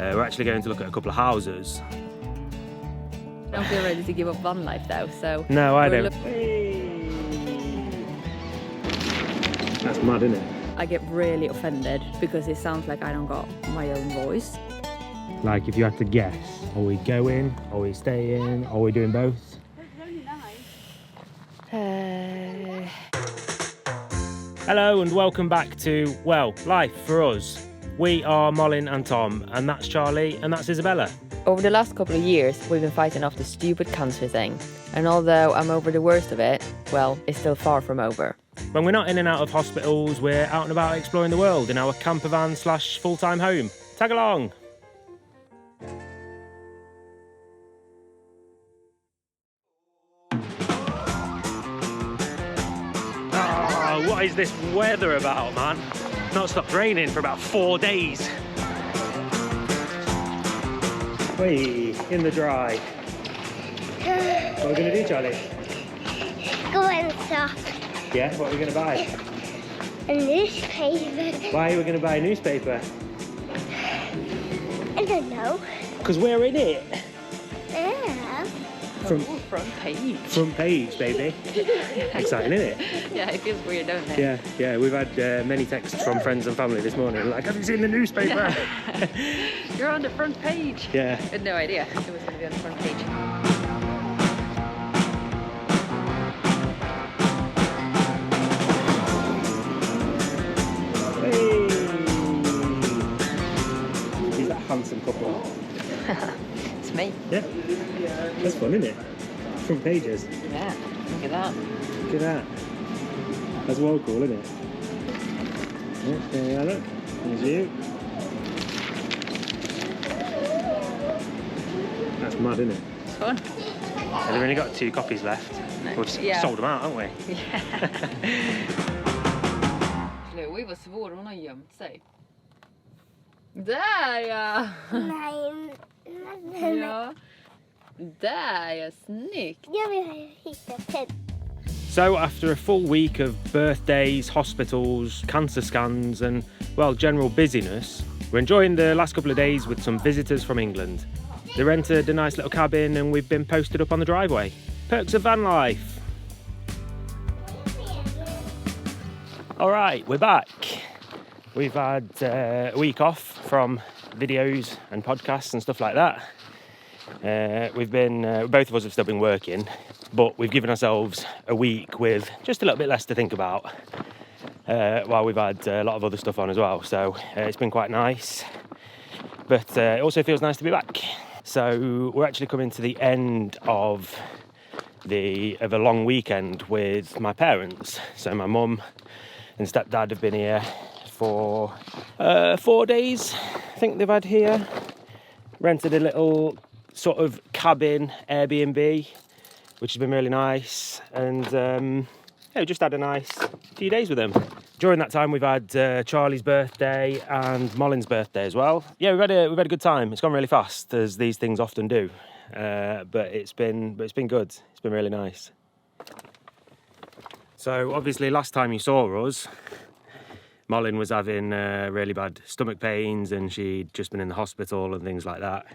We're actually going to look at a couple of houses. I don't feel ready to give up van life though, so... No, I don't. That's mad, isn't it? I get really offended because it sounds like I don't got my own voice. Like if you had to guess, are we going, are we staying, are we doing both? Hello and welcome back to, well, life for us. We are Malin and Tom, and that's Charlie and that's Isabella. Over the last couple of years, we've been fighting off the stupid cancer thing. And although I'm over the worst of it, well, it's still far from over. When we're not in and out of hospitals, we're out and about exploring the world in our campervan / full-time home. Tag along! Oh, what is this weather about, man? Not stopped raining for about 4 days. Whee, in the dry. What are we going to do, Charlie? Go and shop. Yeah, what are we going to buy? A newspaper. Why are we going to buy a newspaper? I don't know. Because we're in it. Yeah. Front page. Front page, baby. Exciting, isn't it? Yeah, it feels weird, don't it? Yeah. We've had many texts from friends and family this morning. Like, have you seen the newspaper? You're on the front page. Yeah. I had no idea it was going to be on the front page. Hey! He's that handsome couple. It's me. Yeah. That's fun, isn't it? Front pages. Yeah, look at that. Look at that. That's well cool, isn't it? Yeah, there you are, look. There's you. That's mad, isn't it? It's fun. Yeah, they've only got 2 copies left. No. We've sold them out, haven't we? Oj, vad svår hon har gömt sig. Där ja! Nej. Ja. Där ja, snyggt. Jag vill hitta Ted. So after a full week of birthdays, hospitals, cancer scans and, well, general busyness, we're enjoying the last couple of days with some visitors from England. They rented a nice little cabin and we've been posted up on the driveway. Perks of van life. All right, we're back. We've had a week off from videos and podcasts and stuff like that. Both of us have still been working, but we've given ourselves a week with just a little bit less to think about while we've had a lot of other stuff on as well. So it's been quite nice, but it also feels nice to be back. So we're actually coming to the end of a long weekend with my parents. So my mum and stepdad have been here for 4 days. I think they've had here. Rented a little sort of cabin Airbnb, which has been really nice, and we just had a nice few days with them. During that time we've had Charlie's birthday and Malin's birthday as well. Yeah, we've had a good time. It's gone really fast, as these things often do, but it's been good. It's been really nice. So obviously last time you saw us, Malin was having really bad stomach pains and she'd just been in the hospital and things like that.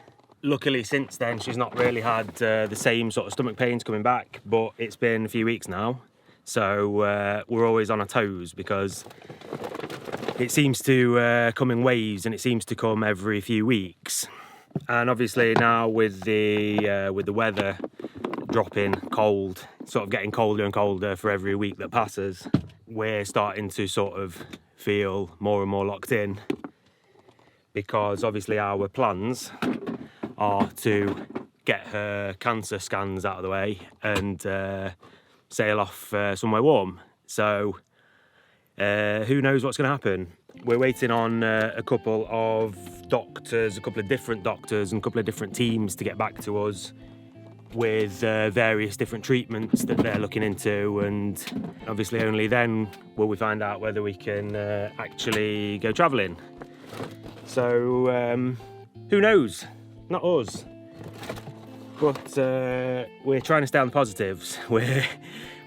Luckily since then she's not really had the same sort of stomach pains coming back, but it's been a few weeks now, so we're always on our toes because it seems to come in waves and it seems to come every few weeks. And obviously now with the weather dropping cold, sort of getting colder and colder for every week that passes, we're starting to sort of feel more and more locked in, because obviously our plans are to get her cancer scans out of the way and sail off somewhere warm. So who knows what's going to happen. We're waiting on a couple of doctors, a couple of different doctors and a couple of different teams to get back to us with various different treatments that they're looking into, and obviously only then will we find out whether we can actually go travelling. So who knows? Not us. But we're trying to stay on the positives.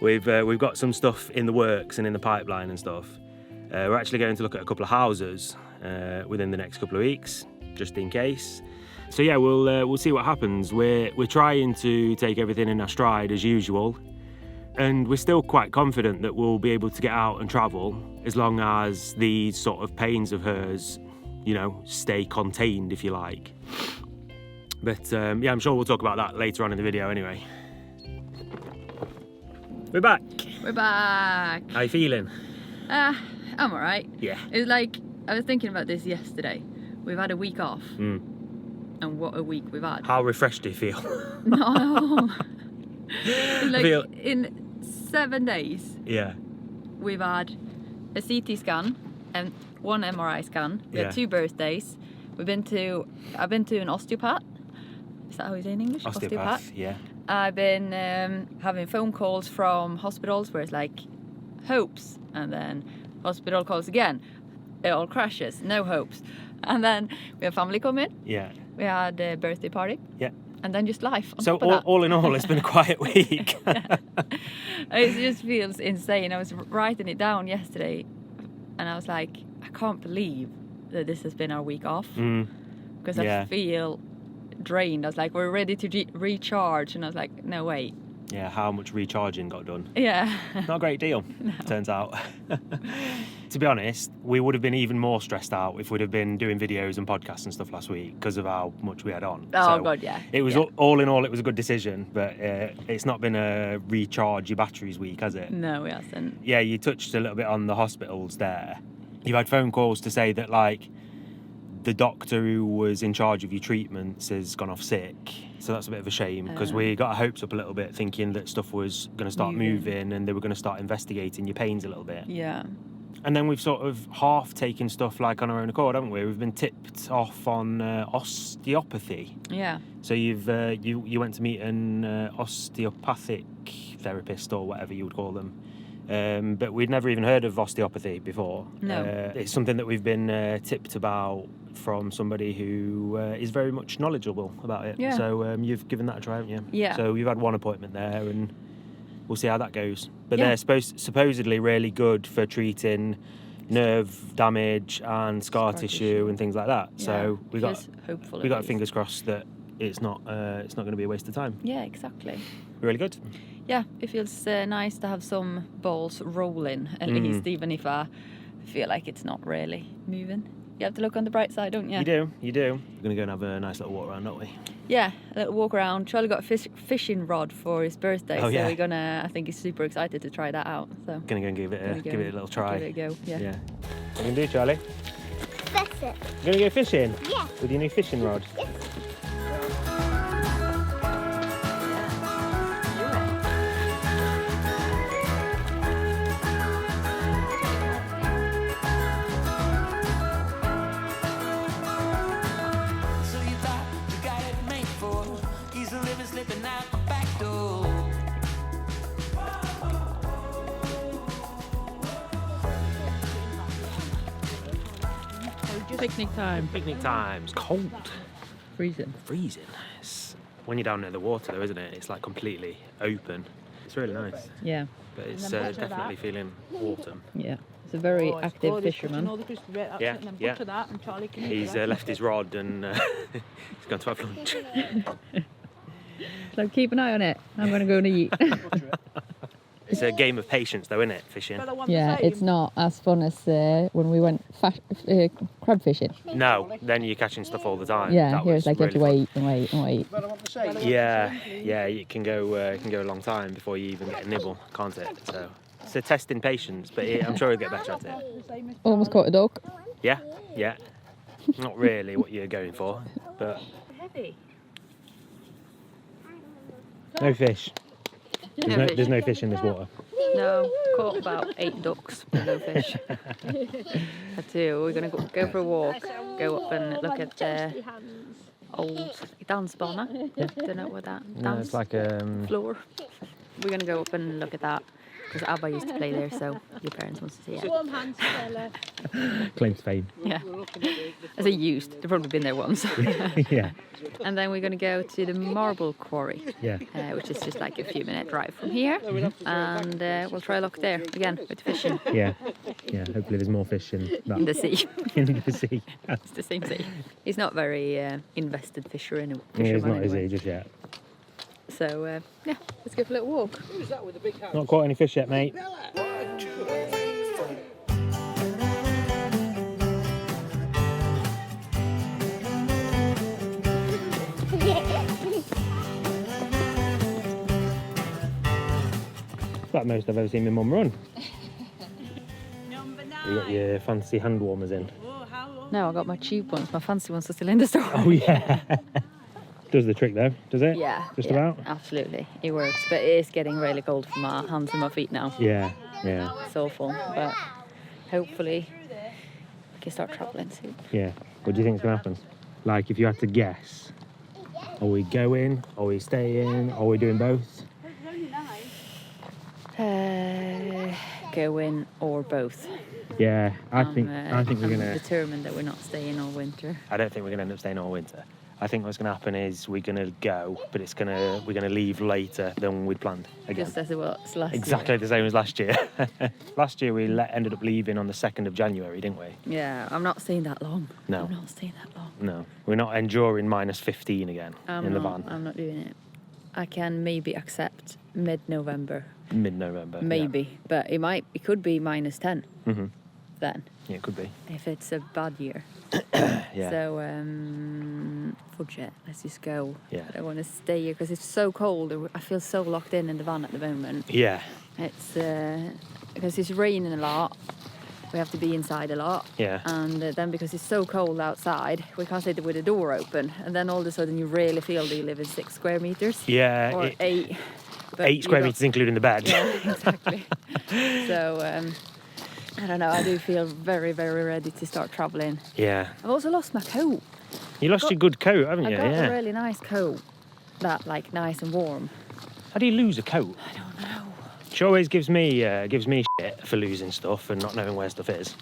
We've got some stuff in the works and in the pipeline and stuff. We're actually going to look at a couple of houses within the next couple of weeks. just in case. So yeah, we'll see what happens. We're trying to take everything in our stride as usual, and we're still quite confident that we'll be able to get out and travel as long as these sort of pains of hers, you know, stay contained, if you like. But yeah, I'm sure we'll talk about that later on in the video anyway. We're back. We're back. How you feeling? I'm alright. Yeah. It was like, I was thinking about this yesterday. We've had a week off. And what a week we've had. How refreshed do you feel? No. Like feel... in 7 days, Yeah. we've had a CT scan and 1 MRI scan. We had 2 birthdays. I've been to an osteopath. Is that how you say in English? Osteopath, yeah. I've been having phone calls from hospitals where it's like hopes, and then hospital calls again. It all crashes, no hopes. And then we have family come in. Yeah. We had a birthday party. Yeah. And then just life. So all in all, it's been a quiet week. It just feels insane. I was writing it down yesterday, and I was like, I can't believe that this has been our week off, because I feel drained. I was like, we're ready to recharge, and I was like, no, wait. Yeah, how much recharging got done? Yeah. Not a great deal, turns out. To be honest, we would have been even more stressed out if we'd have been doing videos and podcasts and stuff last week because of how much we had on. Oh, so God, yeah. It was all in all, it was a good decision, but it's not been a recharge your batteries week, has it? No, it hasn't. Yeah, you touched a little bit on the hospitals there. You've had phone calls to say that, like, the doctor who was in charge of your treatments has gone off sick. So that's a bit of a shame, because we got our hopes up a little bit thinking that stuff was going to start moving and they were going to start investigating your pains a little bit. Yeah. And then we've sort of half taken stuff like on our own accord, haven't we? We've been tipped off on osteopathy. Yeah. So you went to meet an osteopathic therapist or whatever you would call them. But we'd never even heard of osteopathy before. No. It's something that we've been tipped about from somebody who is very much knowledgeable about it. Yeah. So you've given that a try, haven't you? Yeah. So you've had one appointment there, and we'll see how that goes. But they're supposedly really good for treating nerve damage and scar tissue and things like that. Yeah. So we got fingers crossed that it's not going to be a waste of time. Yeah, exactly. Really good. Yeah, it feels nice to have some balls rolling, at least, even if I feel like it's not really moving. You have to look on the bright side, don't you? You do. We're going to go and have a nice little walk around, don't we? Yeah, a little walk around. Charlie got a fishing rod for his birthday, so we're gonna. I think he's super excited to try that out. So gonna go and give it a little try. Give it a go. Yeah. What are you gonna do, Charlie? Fishing. You're gonna go fishing? Yeah. With your new fishing rod? Yes. Picnic time. Picnic time. It's cold. Freezing. It's when you're down near the water, though, isn't it? It's like completely open. It's really nice. Yeah. But it's definitely feeling autumn. Yeah. It's a very active fisherman. Yeah. He's left his rod and he's gone to have lunch. So keep an eye on it. I'm going to go and eat. It's a game of patience, though, isn't it, fishing? Yeah, it's not as fun as when we went crab fishing. No, then you're catching stuff all the time. Yeah, here it's like you have to wait and wait and wait. Yeah, it can go a long time before you even get a nibble, can't it? So it's a test in patience, but I'm sure you'll get better at it. Almost caught a duck. Yeah. Not really what you're going for, but Heavy. no fish. There's no fish in this water. No, caught about 8 ducks, but no fish. We're going to go for a walk, go up and look at the old dance bar. Don't know what that dance. No, it's like floor. We're going to go up and look at that, because Abba used to play there, so your parents want to see it. Claims fame. Yeah. As a used, they've probably been there once. Yeah. And then we're going to go to the marble quarry, which is just like a few minute drive from here, and we'll try a look there again with fishing. Yeah. Yeah, hopefully there's more fish in that. In the sea. In the sea. It's the same sea. He's not very invested fisherman He's not, is anyway. he, just yet? So, yeah, let's go for a little walk. Not caught any fish yet, mate. That's the most I've ever seen my mum run. You got your fancy hand warmers in. No, I got my cheap ones. My fancy ones are still in the store. Oh yeah. Does the trick though, does it? Yeah. Just yeah, about? Absolutely. It works. But it is getting really cold for my hands and my feet now. Yeah, yeah. It's awful. But hopefully we can start travelling soon. Yeah. What do you think's gonna happen? Like if you had to guess, are we going? Are we staying? Are we doing both? Going or both. Yeah, I think we're I'm gonna. determined that we're not staying all winter. I don't think we're gonna end up staying all winter. I think what's gonna happen is we're gonna go, but we're gonna leave later than we'd planned again. Just as it was last Exactly year. the same as last year. Last year we ended up leaving on the 2nd of January, didn't we? Yeah, I'm not staying that long. No. I'm not staying that long. No, we're not enduring minus 15 again in the van. I'm not doing it. I can maybe accept mid-November. Mid-November. Maybe, but it could be minus 10 Mm-hmm. then, Yeah, it could be. if it's a bad year. Yeah. So, budget, let's just go. Yeah. I don't want to stay here because it's so cold. I feel so locked in the van at the moment. Yeah. It's because it's raining a lot. We have to be inside a lot. Yeah. And then because it's so cold outside, we can't sit with the door open. And then all of a sudden you really feel that you live in 6 square meters. Yeah. Or 8. But 8 square meters, including the bed. Yeah, exactly. So, I don't know, I do feel very, very ready to start travelling. Yeah. I've also lost my coat. You lost your good coat, haven't I you? got Yeah. a really nice coat. That, like, nice and warm. How do you lose a coat? I don't know. She always gives me shit for losing stuff and not knowing where stuff is.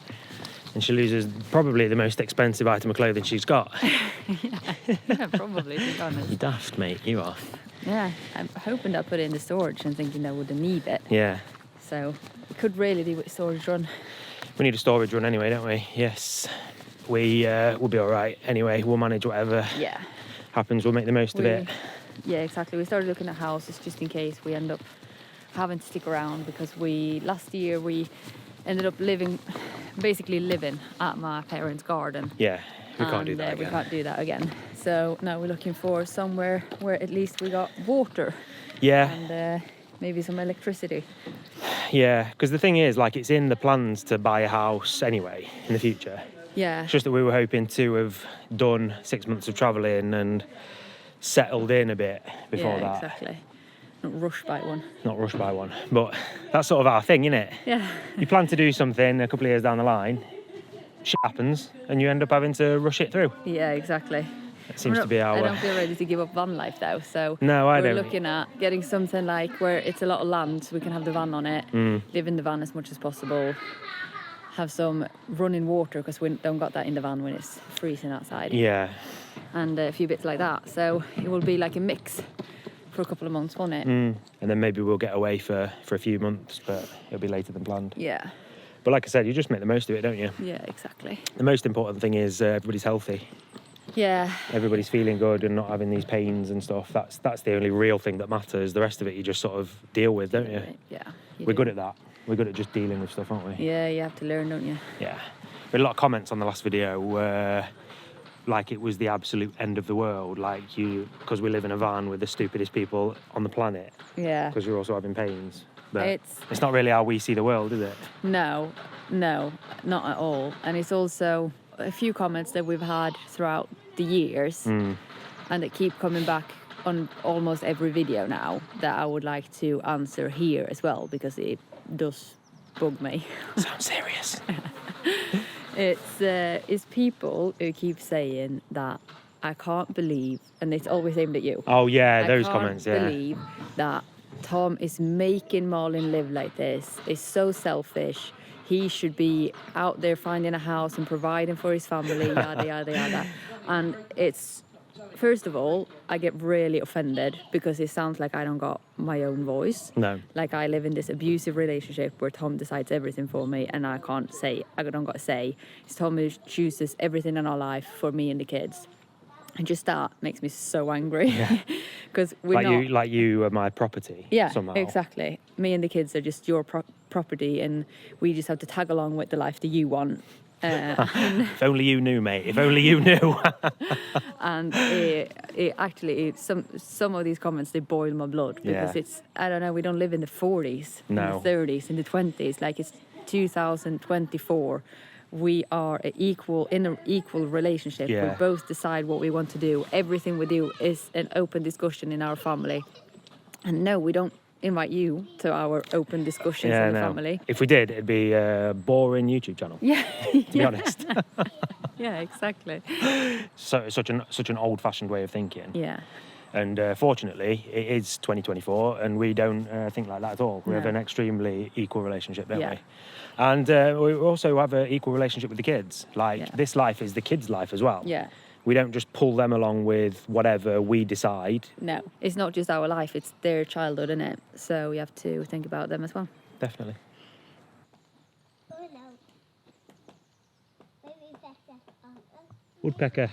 And she loses probably the most expensive item of clothing she's got. Yeah, probably, to be honest. You daft, mate. You are. Yeah, I'm hoping that I put it in the storage and thinking I wouldn't need it. Yeah. So, we could really do with storage run. We need a storage run anyway, don't we? Yes. We'll be all right. Anyway, we'll manage whatever Yeah. happens. We'll make the most of it. Yeah, exactly. We started looking at houses just in case we end up having to stick around because last year we ended up basically living at my parents' garden. Yeah, we can't do that We again. can't do that again. So now we're looking for somewhere where at least we got water Yeah, and maybe some electricity. yeah. Because the thing is, like, it's in the plans to buy a house anyway in the future. Yeah. It's just that we were hoping to have done 6 months of travelling and settled in a bit before that. Exactly. Not rushed by one. Not rushed by one. But that's sort of our thing, isn't it? Yeah. You plan to do something a couple of years down the line, shit happens, and you end up having to rush it through. Yeah, exactly. It seems to be I our... don't feel ready to give up van life though, so No, I we're don't. looking at getting something like where it's a lot of land, so we can have the van on it, live in the van as much as possible, have some running water because we don't got that in the van when it's freezing outside, Yeah. and a few bits like that. So it will be like a mix for a couple of months, won't it? And then maybe we'll get away for a few months, but it'll be later than planned. Yeah. But like I said, you just make the most of it, don't you? Yeah, exactly. The most important thing is everybody's healthy. Yeah. Everybody's feeling good and not having these pains and stuff. That's the only real thing that matters. The rest of it you just sort of deal with, don't you? Yeah. We're good at that. We're good at just dealing with stuff, aren't we? Yeah, you have to learn, don't you? Yeah. We had a lot of comments on the last video where like it was the absolute end of the world, like because we live in a van with the stupidest people on the planet, Yeah. because you're also having pains. But It's- it's not really how we see the world, is it? No, not at all. And it's also a few comments that we've had throughout the years and that keep coming back on almost every video now that I would like to answer here as well because it does bug me. Sounds serious. It's people who keep saying that I can't believe, and it's always aimed at you. Oh yeah, I those can't comments, yeah. believe that Tom is making Malin live like this. It's so selfish. He should be out there finding a house and providing for his family, yada, yada, yada. And it's first of all, I get really offended because it sounds like I don't got my own voice. No. Like I live in this abusive relationship where Tom decides everything for me and I don't got to say. It's Tom who chooses everything in our life for me and the kids. And just that makes me so angry. Because we're not... Like you are my property, Yeah, somehow. exactly. Me and the kids are just your property and we just have to tag along with the life that you want. If only you knew, mate. If only you knew. And some of these comments, they boil my blood because it's, I don't know, we don't live in the 40s, in the 30s, in the 20s. Like it's 2024. We are in an equal relationship. Yeah. We both decide what we want to do. Everything we do is an open discussion in our family. And no, we don't invite you to our open discussions in the family. If we did, it'd be a boring YouTube channel. Yeah. To be honest. Yeah, exactly. So such an old-fashioned way of thinking. Yeah. And fortunately, it is 2024, and we don't think like that at all. We have an extremely equal relationship, don't we? And we also have an equal relationship with the kids. Like, this life is the kids' life as well. Yeah. We don't just pull them along with whatever we decide. No, it's not just our life, it's their childhood, isn't it? So we have to think about them as well. Definitely. Oh no. Maybe better. Woodpecker.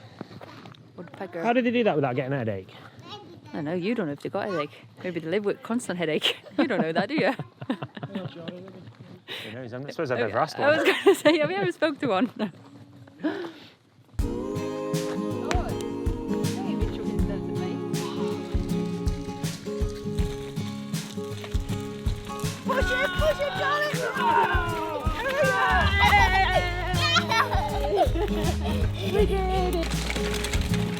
Woodpecker. How did they do that without getting a headache? I don't know, you don't know if they got a headache. Maybe they live with constant headache. You don't know that, do you? Who knows? I suppose I've never asked one. I was going to say, have you ever spoke to one? Push it, Charlie! We did it!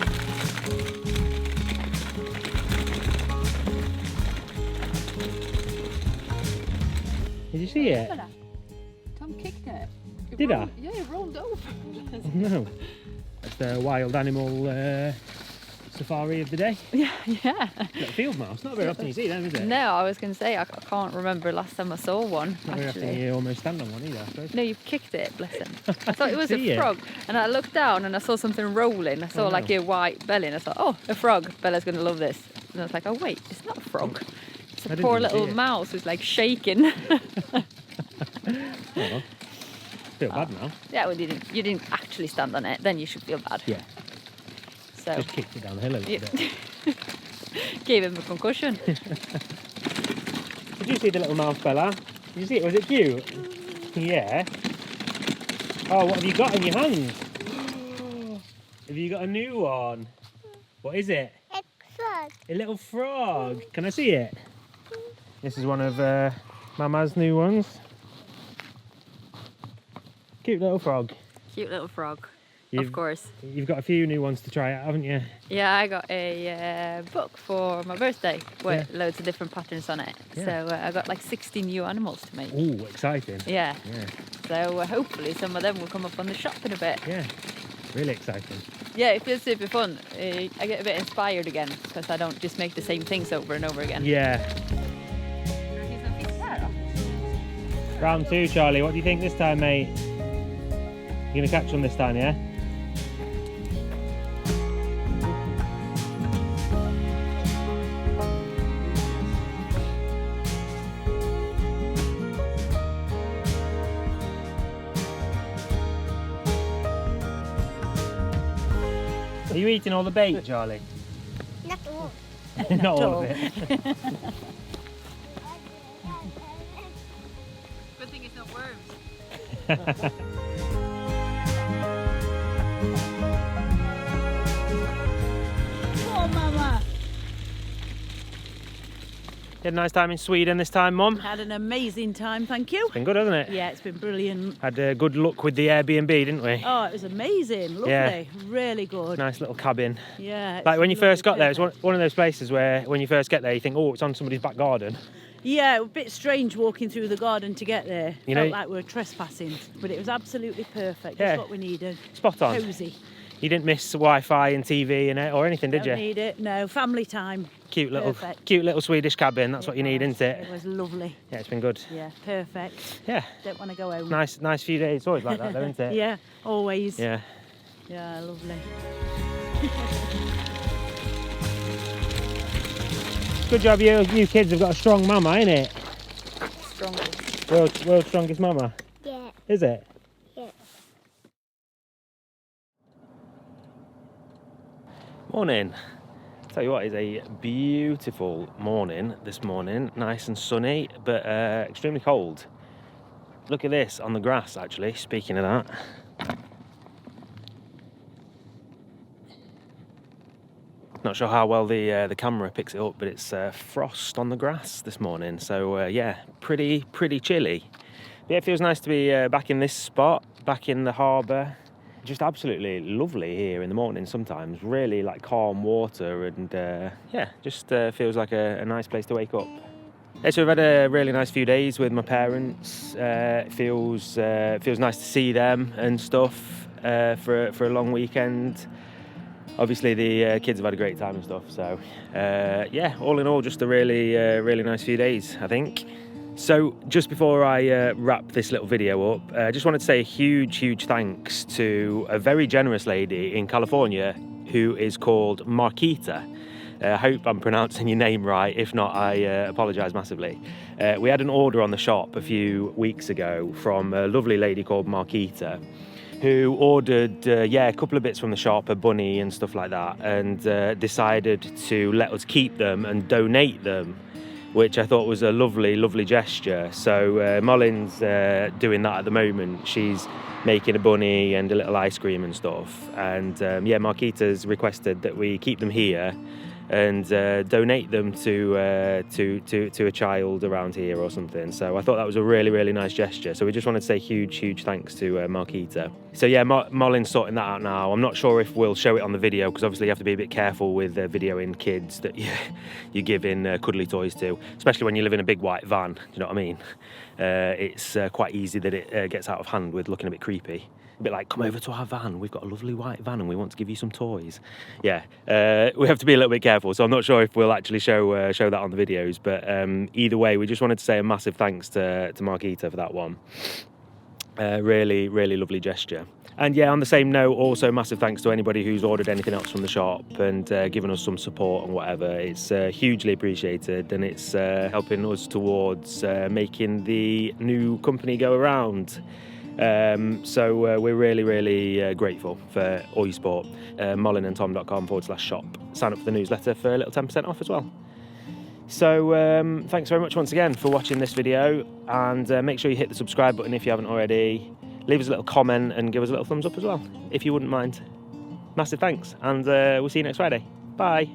Did you see it? Tom kicked it. Did I? Yeah, it rolled over. No. That's the wild animal safari of the day. Yeah. Little field mouse. Not very often you see them, is it? No, I was going to say, I can't remember last time I saw one, Not very often actually. you almost stand on one either, I suppose. No, you kicked it, bless him. I thought it was a See it? frog. And I looked down and I saw something rolling. I saw like a white belly and I thought, oh, a frog. Bella's going to love this. And I was like, oh, wait, it's not a frog. It's a poor little mouse who's like shaking. Oh, feel bad now. Yeah, well, you didn't actually stand on it. Then you should feel bad. Yeah. So Just kicked it down the hill a little bit. gave him a concussion. Did you see the little mouse, Bella? Did you see it? Was it cute? Yeah. Oh, what have you got in your hand? Have you got a new one? What is it? It's fun. A little frog. Can I see it? This is one of Mama's new ones. Cute little frog. Cute little frog. You've- Of course. You've got a few new ones to try out, haven't you? Yeah, I got a book for my birthday with loads of different patterns on it. Yeah. So I got like 60 new animals to make. Ooh, exciting. Yeah. Yeah, So hopefully some of them will come up on the shop in a bit. yeah. Really exciting. Yeah, it feels super fun. I get a bit inspired again because I don't just make the same things over and over again. Yeah. Round two, Charlie. What do you think this time, mate? You're going to catch one this time, yeah? Are you eating all the bait, Charlie? Not all. Not all of it. Good thing it's not worms. Oh, Mama. You had a nice time in Sweden this time, Mum? Had an amazing time, thank you. Been good, hasn't it? Yeah, it's been brilliant. Had good luck with the Airbnb, didn't we? Oh, it was amazing, lovely, Yeah. really good. Nice little cabin. Yeah. Like when you first got lovely, there, it's one of those places where when you first get there, you think, oh, it's on somebody's back garden. Yeah, a bit strange walking through the garden to get there. You Felt know- like we were trespassing, but it was absolutely perfect. Yeah. Just what we needed. Spot on. Cosy. You didn't miss Wi-Fi and TV and or anything, did Don't you? need it. No, family time. Cute little Perfect. Swedish cabin. That's what you need, was. isn't it? It was lovely. Yeah, it's been good. Yeah, perfect. Yeah, Don't want to go home. nice few days. It's always like that, though, isn't it? Yeah, always. Yeah. Yeah, lovely. Good job, you kids have got a strong mama, ain't it? Strongest. World's strongest mama. Yeah. Is it? Yeah. Morning. Tell you what, it's a beautiful morning this morning. Nice and sunny, but extremely cold. Look at this on the grass, actually, speaking of that. Not sure how well the camera picks it up, but it's frost on the grass this morning. So yeah, pretty chilly. But yeah, it feels nice to be back in this spot, back in the harbour. Just absolutely lovely here in the morning sometimes. Really like calm water, and yeah, just feels like a nice place to wake up. Yeah, so we've had a really nice few days with my parents. It feels nice to see them and stuff for a long weekend. Obviously the kids have had a great time and stuff, so yeah, all in all, just a really nice few days, I think. So just before I wrap this little video up, I just wanted to say a huge thanks to a very generous lady in California who is called Marquita. I hope I'm pronouncing your name right. If not, I apologise massively. We had an order on the shop a few weeks ago from a lovely lady called Marquita, who ordered a couple of bits from the shop, a bunny and stuff like that, and decided to let us keep them and donate them, which I thought was a lovely gesture. So Malin's doing that at the moment. She's making a bunny and a little ice cream and stuff, and yeah, Marquita's requested that we keep them here and donate them to a child around here or something. So I thought that was a really nice gesture. So we just wanted to say huge thanks to Marquita. So yeah, Malin's sorting that out now. I'm not sure if we'll show it on the video, because obviously you have to be a bit careful with videoing kids that you give in cuddly toys to, especially when you live in a big white van. Do you know what I mean? It's quite easy that it gets out of hand with looking a bit creepy. A bit like, come over to our van, we've got a lovely white van and we want to give you some toys. Yeah, we have to be a little bit careful, so I'm not sure if we'll actually show that on the videos, but either way, we just wanted to say a massive thanks to Marquita for that one. Really lovely gesture. And yeah, on the same note, also massive thanks to anybody who's ordered anything else from the shop and given us some support and whatever. It's hugely appreciated, and it's helping us towards making the new company go around. So we're really grateful for all your support. malinandtom.com/shop. Sign up for the newsletter for a little 10% off as well. So thanks very much once again for watching this video, and make sure you hit the subscribe button if you haven't already. Leave us a little comment and give us a little thumbs up as well, if you wouldn't mind. Massive thanks, and we'll see you next Friday. Bye.